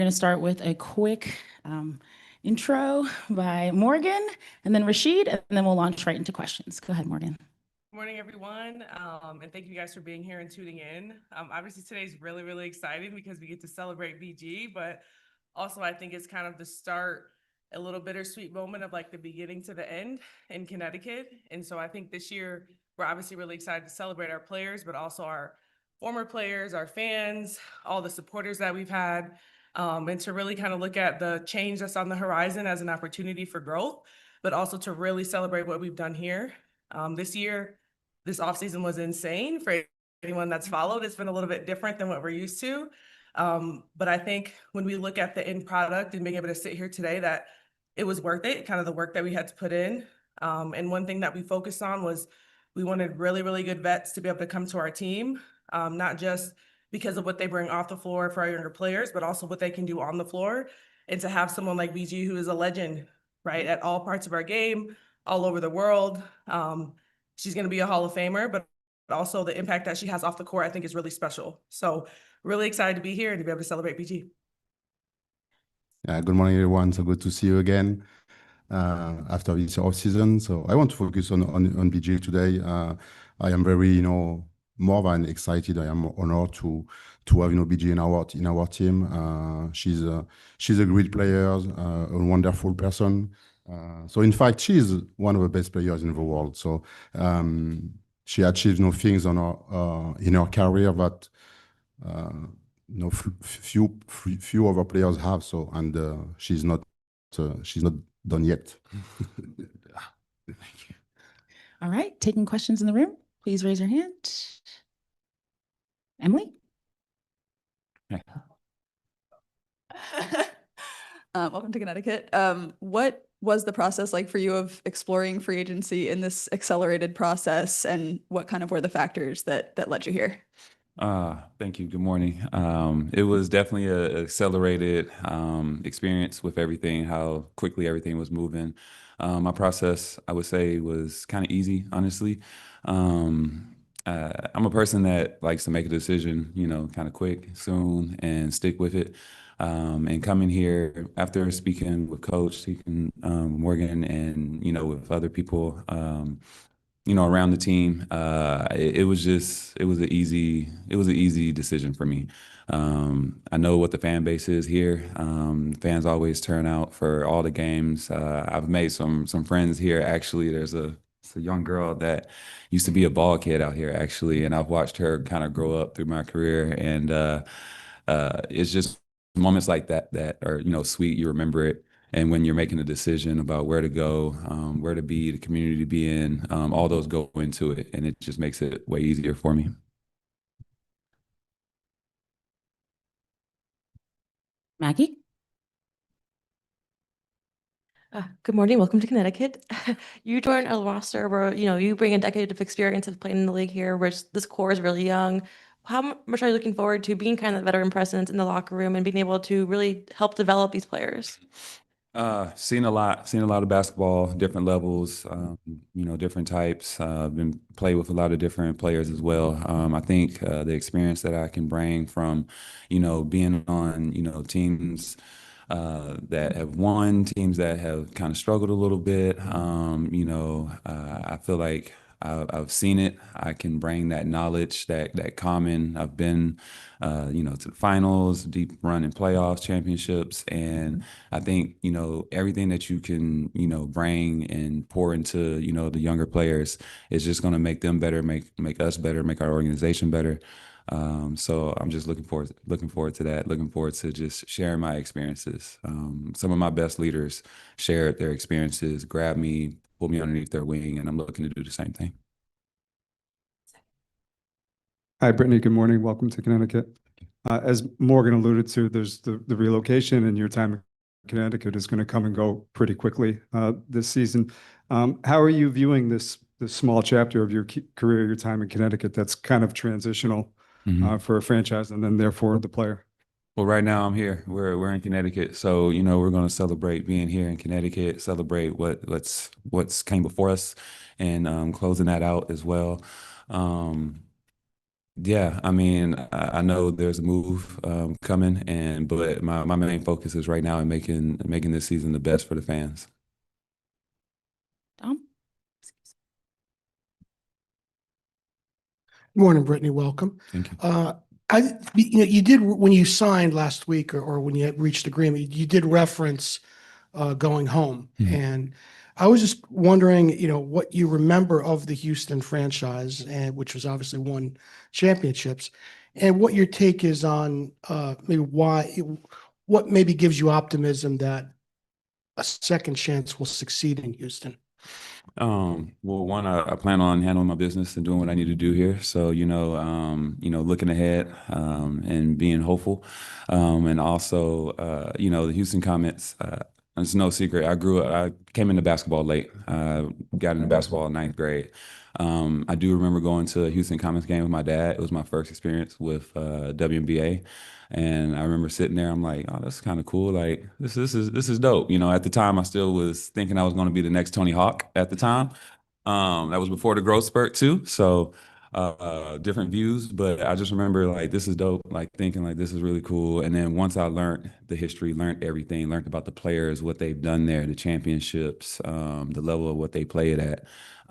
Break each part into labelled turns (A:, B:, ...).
A: going to start with a quick intro by Morgan and then Rachid, and then we'll launch right into questions. Go ahead, Morgan.
B: Good morning, everyone, and thank you guys for being here and tuning in. Obviously, today's really, really exciting because we get to celebrate BG, but also I think it's kind of the start, a little bittersweet moment of like the beginning to the end in Connecticut. And so I think this year, we're obviously really excited to celebrate our players, but also our former players, our fans, all the supporters that we've had, and to really kind of look at the change that's on the horizon as an opportunity for growth, but also to really celebrate what we've done here. This year, this offseason was insane for anyone that's followed. It's been a little bit different than what we're used to. But I think when we look at the end product and being able to sit here today, that it was worth it, kind of the work that we had to put in. And one thing that we focused on was we wanted really, really good vets to be able to come to our team, not just because of what they bring off the floor for our younger players, but also what they can do on the floor. And to have someone like BG, who is a legend, right, at all parts of our game, all over the world. She's going to be a Hall of Famer, but also the impact that she has off the court, I think, is really special. So really excited to be here and to be able to celebrate BG.
C: Good morning, everyone. So good to see you again after this off season. So I want to focus on BG today. I am very, more than excited. I am honored to have, BG in our team. She's a great player, a wonderful person. So in fact, she's one of the best players in the world. So she achieved things in her career that few other players have. So and she's not done yet.
A: Thank you. All right, taking questions in the room. Please raise your hand. Emily.
D: Welcome to Connecticut. What was the process like for you of exploring free agency in this accelerated process, and what kind of were the factors that led you here?
E: Thank you. Good morning. It was definitely an accelerated experience with everything, how quickly everything was moving. My process, I would say, was kind of easy, honestly. I'm a person that likes to make a decision, kind of quick, soon, and stick with it. And coming here after speaking with Coach, Morgan, and with other people, around the team, it was an easy decision for me. I know what the fan base is here. Fans always turn out for all the games. I've made some friends here. Actually, there's a young girl that used to be a ball kid out here, actually, and I've watched her kind of grow up through my career. And it's just moments like that are, sweet. You remember it. And when you're making a decision about where to go, where to be, the community to be in, all those go into it. And it just makes it way easier for me.
A: Maggie.
F: Good morning. Welcome to Connecticut. You joined a roster where, you bring a decade of experience of playing in the league here, which this core is really young. How much are you looking forward to being kind of the veteran presence in the locker room and being able to really help develop these players?
E: Seen a lot of basketball, different levels, different types. Been played with a lot of different players as well. I think the experience that I can bring from, being on, teams that have won, teams that have kind of struggled a little bit. I feel like I've seen it. I can bring that knowledge, that common. I've been, to the finals, deep run in playoffs, championships, and I think everything that you can bring and pour into the younger players is just going to make them better, make us better, make our organization better. So I'm just looking forward to that. Looking forward to just sharing my experiences. Some of my best leaders shared their experiences, grabbed me, pulled me underneath their wing, and I'm looking to do the same thing.
G: Hi, Brittney. Good morning. Welcome to Connecticut. As Morgan alluded to, there's the relocation, and your time in Connecticut is going to come and go pretty quickly this season. How are you viewing this small chapter of your career, your time in Connecticut, that's kind of transitional for a franchise and then therefore the player?
E: Well, right now I'm here. We're in Connecticut, so we're going to celebrate being here in Connecticut, celebrate what's came before us, and closing that out as well. Yeah, I mean, I know there's a move coming, but my main focus is right now in making this season the best for the fans.
A: Dom?
H: Morning, Brittany. Welcome.
E: Thank you.
H: You did when you signed last week or when you had reached agreement, you did reference going home.
E: Mhm.
H: And I was just wondering, what you remember of the Houston franchise, and which was obviously won championships, and what your take is on maybe what maybe gives you optimism that a second chance will succeed in Houston.
E: Well, one, I plan on handling my business and doing what I need to do here. So, looking ahead, and being hopeful. And also, the Houston Comets, it's no secret. I came into basketball late. Got into basketball in ninth grade. I do remember going to a Houston Comets game with my dad. It was my first experience with WNBA. And I remember sitting there, I'm like, oh, that's kind of cool. Like this is dope. At the time I still was thinking I was going to be the next Tony Hawk at the time. That was before the growth spurt too. So different views, but I just remember like this is dope, like thinking like this is really cool. And then once I learned the history, learned everything, learned about the players, what they've done there, the championships, the level of what they played at.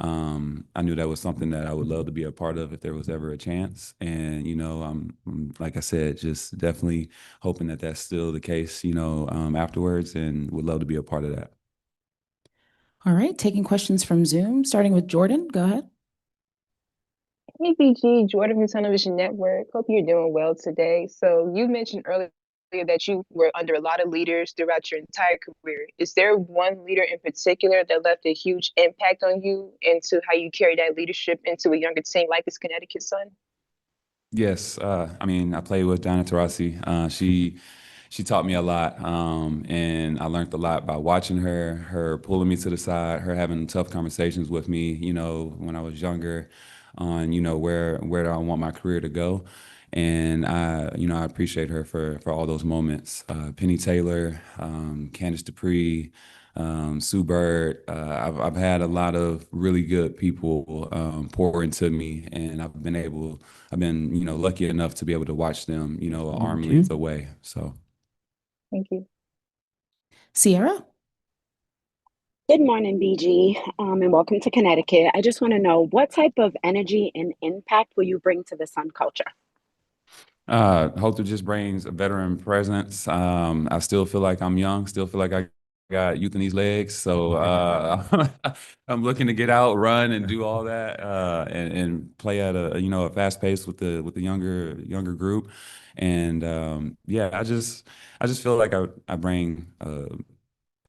E: I knew that was something that I would love to be a part of if there was ever a chance. And, like I said, just definitely hoping that that's still the case, afterwards, and would love to be a part of that.
A: All right, taking questions from Zoom, starting with Jordan. Go ahead.
I: Hey, BG, Jordan from Television Network. Hope you're doing well today. So you mentioned earlier that you were under a lot of leaders throughout your entire career. Is there one leader in particular that left a huge impact on you into how you carry that leadership into a younger team like this Connecticut Sun?
E: Yes, I mean, I played with Diana Taurasi. She taught me a lot, and I learned a lot by watching her pulling me to the side, her having tough conversations with me, when I was younger, on where do I want my career to go, and I appreciate her for all those moments. Penny Taylor, Candace Dupree, Sue Bird. I've had a lot of really good people pour into me, and I've been lucky enough to be able to watch them, an arm length away. So.
I: Thank you.
A: Sierra?
J: Good morning, BG, and welcome to Connecticut. I just want to know what type of energy and impact will you bring to the Sun culture?
E: Hope it just brings a veteran presence. I still feel like I'm young, still feel like I got youth in these legs. So I'm looking to get out, run, and do all that, and play at a fast pace with the younger group. And yeah, I just feel like I bring.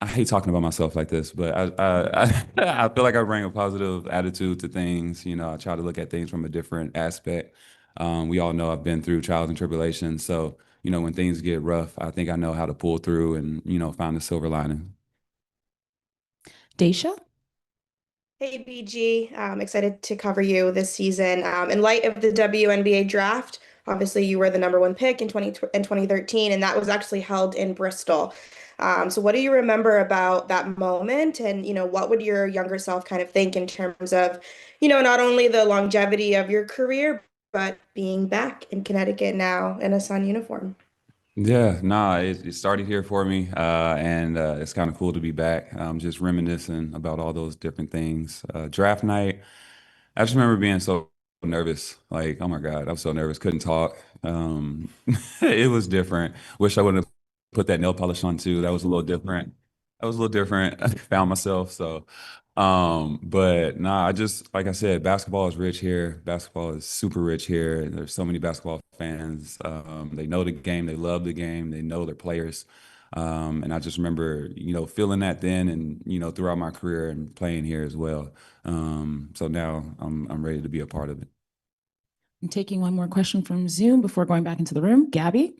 E: I hate talking about myself like this, but I feel like I bring a positive attitude to things. I try to look at things from a different aspect. We all know I've been through trials and tribulations. So, when things get rough, I think I know how to pull through and, find the silver lining.
A: Daisha?
K: Hey, BG, excited to cover you this season. In light of the WNBA draft, obviously you were the #1 pick in 2013, and that was actually held in Bristol. So what do you remember about that moment? And, what would your younger self kind of think in terms of, not only the longevity of your career, but being back in Connecticut now in a Sun uniform?
E: Yeah, nah, it started here for me, and it's kind of cool to be back. Just reminiscing about all those different things. Draft night, I just remember being so nervous. Like, oh my God, I was so nervous, couldn't talk. It was different. Wish I wouldn't have put that nail polish on too. That was a little different. That was a little different. I found myself. So, but nah, like I said, basketball is rich here. Basketball is super rich here. There's so many basketball fans. They know the game. They love the game. They know their players. And I just remember, feeling that then and, throughout my career and playing here as well. So now I'm ready to be a part of it.
A: I'm taking one more question from Zoom before going back into the room. Gabby?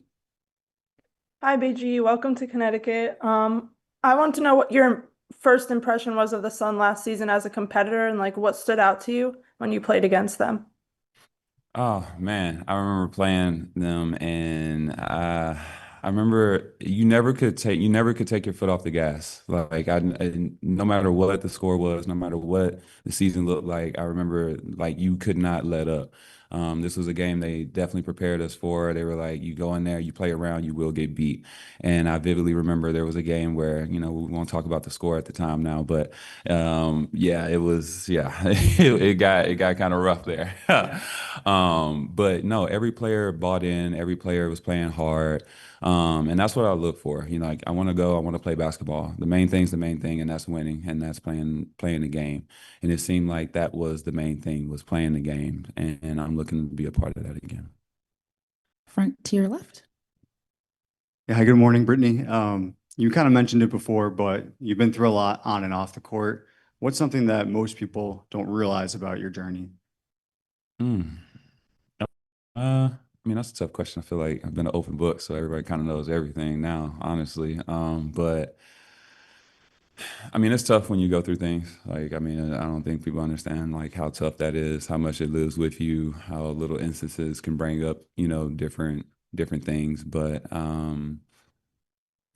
L: Hi, BG. Welcome to Connecticut. I want to know what your first impression was of the Sun last season as a competitor and like what stood out to you when you played against them.
E: Oh man, I remember playing them, and I remember you never could take your foot off the gas. Like no matter what the score was, no matter what the season looked like, I remember like you could not let up. This was a game they definitely prepared us for. They were like, you go in there, you play around, you will get beat. And I vividly remember there was a game where, we won't talk about the score at the time now, but yeah, it was, yeah, it got kind of rough there. But no, every player bought in, every player was playing hard. And that's what I look for. Like I want to play basketball. The main thing's the main thing, and that's winning, and that's playing the game. And it seemed like that was the main thing, was playing the game. And I'm looking to be a part of that again.
A: Front to your left.
M: Yeah, hi, good morning, Brittney. You kind of mentioned it before, but you've been through a lot on and off the court. What's something that most people don't realize about your journey?
E: That's a tough question. I feel like I've been an open book, so everybody kind of knows everything now, honestly. But it's tough when you go through things. I don't think people understand like how tough that is, how much it lives with you, how little instances can bring up, different things. But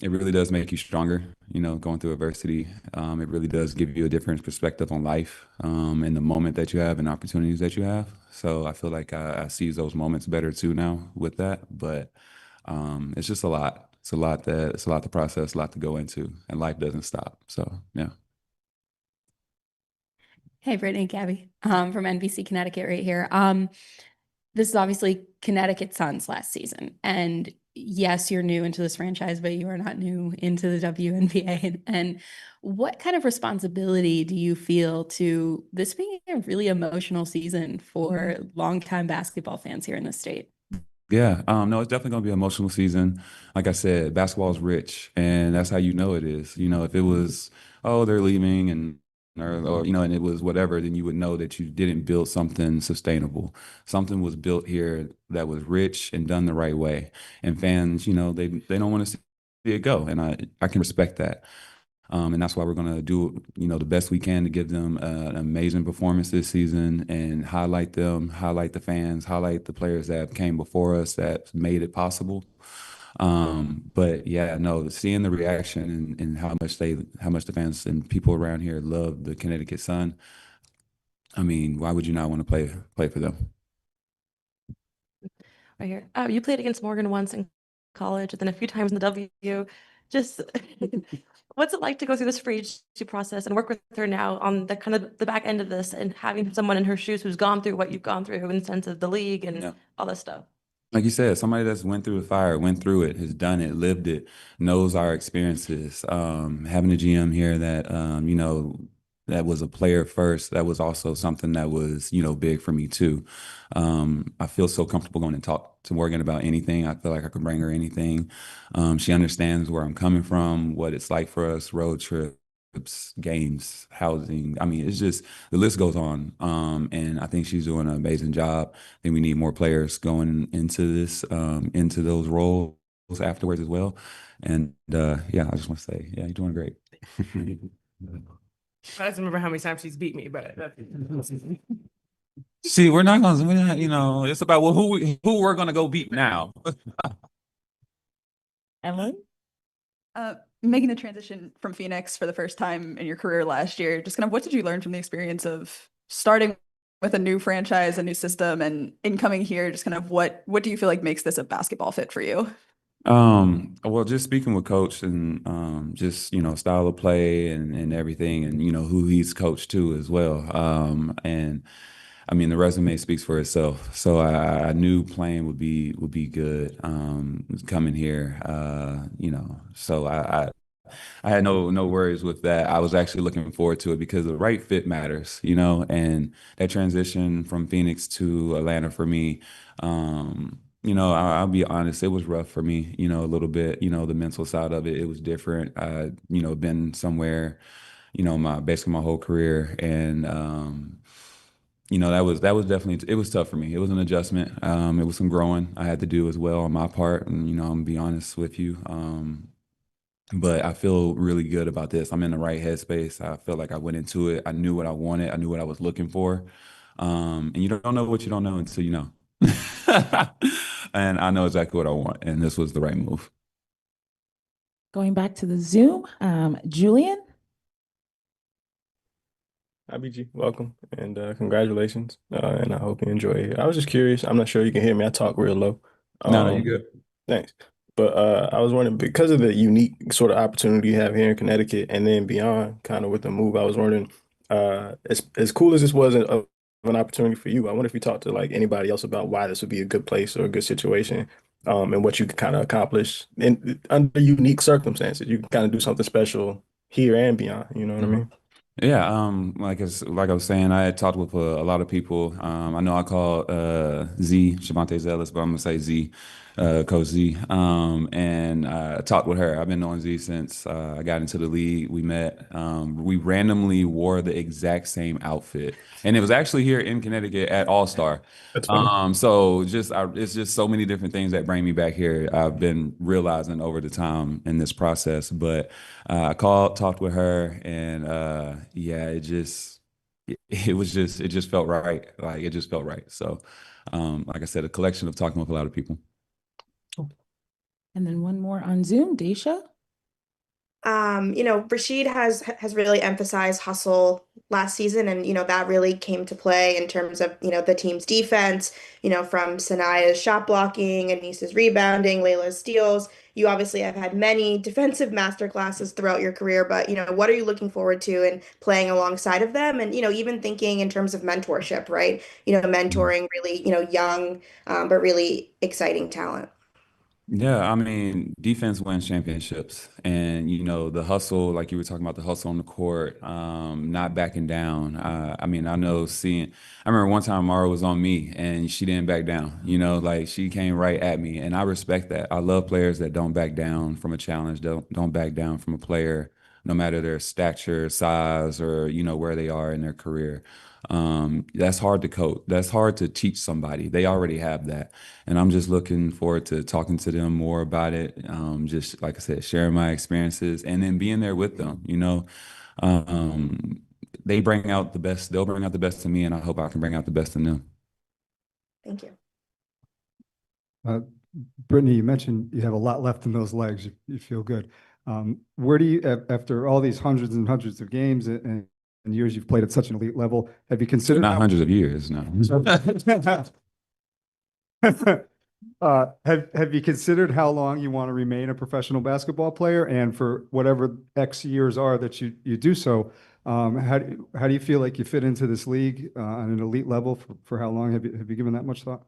E: it really does make you stronger, going through adversity. It really does give you a different perspective on life, and the moment that you have and opportunities that you have. So I feel like I seize those moments better too now with that. But it's just a lot. It's a lot to process, a lot to go into, and life doesn't stop. So yeah.
N: Hey, Brittney, Gabby, from NBC Connecticut right here. This is obviously Connecticut Sun's last season. And yes, you're new into this franchise, but you are not new into the WNBA. And what kind of responsibility do you feel to this being a really emotional season for longtime basketball fans here in the state?
E: Yeah, no, it's definitely gonna be an emotional season. Like I said, basketball is rich, and that's how it is. If it was, oh, they're leaving and or and it was whatever, then you would know that you didn't build something sustainable. Something was built here that was rich and done the right way. And fans, they don't want to see it go, and I can respect that. And that's why we're going to do, the best we can to give them an amazing performance this season and highlight them, highlight the fans, highlight the players that came before us that made it possible. But yeah, no, seeing the reaction and how much the fans and people around here love the Connecticut Sun. Why would you not want to play for them?
F: Right here. You played against Morgan once in college and then a few times in the W. Just what's it like to go through this free agency process and work with her now on the kind of the back end of this and having someone in her shoes who's gone through what you've gone through in the sense of the league and all this stuff?
E: Like you said, somebody that's went through the fire, went through it, has done it, lived it, knows our experiences. Having a GM here that, that was a player first, that was also something that was, big for me too. I feel so comfortable going and talk to Morgan about anything. I feel like I can bring her anything. She understands where I'm coming from, what it's like for us, road trips, games, housing. It's just, the list goes on. And I think she's doing an amazing job. I think we need more players going into this, into those roles afterwards as well. And yeah, I just want to say, yeah, you're doing great.
B: I just remember how many times she's beat me, but
E: see, we're not, it's about who we're gonna go beat now.
A: Emily?
D: Making the transition from Phoenix for the first time in your career last year, just kind of what did you learn from the experience of starting with a new franchise, a new system, and incoming here, just kind of what do you feel like makes this a basketball fit for you?
E: Well, just speaking with coach and just, style of play and everything and, who he's coached too as well. And the resume speaks for itself. So I knew playing would be good, coming here, so I had no worries with that. I was actually looking forward to it because the right fit matters, and that transition from Phoenix to Atlanta for me, I'll be honest, it was rough for me, a little bit, the mental side of it was different. I, been somewhere, basically my whole career. And, that was definitely, it was tough for me. It was an adjustment. It was some growing I had to do as well on my part. And, I'm gonna be honest with you. But I feel really good about this. I'm in the right headspace. I feel like I went into it. I knew what I wanted. I knew what I was looking for. And you don't know what you don't know until you know. And I know exactly what I want. And this was the right move.
A: Going back to the Zoom, Julian?
O: IBG, welcome and congratulations. And I hope you enjoy it. I was just curious. I'm not sure you can hear me. I talk real low.
E: No, you good.
O: Thanks. But I was wondering, because of the unique sort of opportunity you have here in Connecticut and then beyond, kind of with the move, I was wondering, as cool as this was of an opportunity for you, I wonder if you talked to like anybody else about why this would be a good place or a good situation, and what you could kind of accomplish in under unique circumstances. You can kind of do something special here and beyond. You know what I mean?
E: Yeah, like I was saying, I had talked with a lot of people. I know I called Z, Shavante Zellis, but I'm gonna say Z, Coach Z. And I talked with her. I've been knowing Z since I got into the league. We met. We randomly wore the exact same outfit, and it was actually here in Connecticut at All Star.
O: That's funny.
E: So it's just so many different things that bring me back here. I've been realizing over the time in this process, but I called, talked with her, and yeah, it just felt right. Like it just felt right. So, like I said, a collection of talking with a lot of people.
A: And then one more on Zoom, Daisha.
K: Rachid has really emphasized hustle last season, and that really came to play in terms of the team's defense. From Sanaya's shot blocking, Anissa's rebounding, Layla's steals. You obviously have had many defensive master classes throughout your career, but what are you looking forward to in playing alongside of them, and even thinking in terms of mentorship, right? Mentoring really young, but really exciting talent.
E: Yeah, I mean, defense wins championships. And, the hustle, like you were talking about the hustle on the court, not backing down. I mean, I remember one time Mara was on me and she didn't back down, like she came right at me. And I respect that. I love players that don't back down from a challenge, don't back down from a player, no matter their stature, size, or, where they are in their career. That's hard to coach. That's hard to teach somebody. They already have that. And I'm just looking forward to talking to them more about it. Just like I said, sharing my experiences and then being there with them. Um, they bring out the best, they'll bring out the best in me, and I hope I can bring out the best in them.
K: Thank you.
G: Brittney, you mentioned you have a lot left in those legs. You feel good. Where do you, after all these hundreds and hundreds of games and years you've played at such an elite level, have you considered
E: Not hundreds of years, no.
G: Have you considered how long you want to remain a professional basketball player, and for whatever X years are that you do so, how do you feel like you fit into this league on an elite level for how long? Have you given that much thought?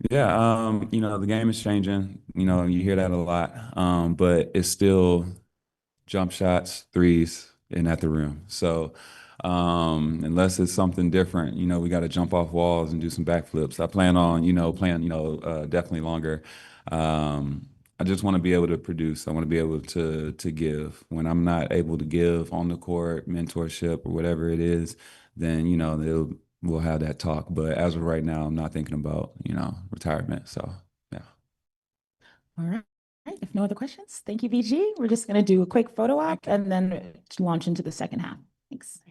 E: Yeah, the game is changing. You hear that a lot, but it's still jump shots, threes, and at the rim. So unless it's something different, we got to jump off walls and do some backflips. I plan on, playing, definitely longer. I just want to be able to produce. I want to be able to give. When I'm not able to give on the court, mentorship or whatever it is, then we'll have that talk. But as of right now, I'm not thinking about retirement. So yeah.
A: All right. If no other questions, thank you, BG. We're just going to do a quick photo op and then launch into the second half. Thanks.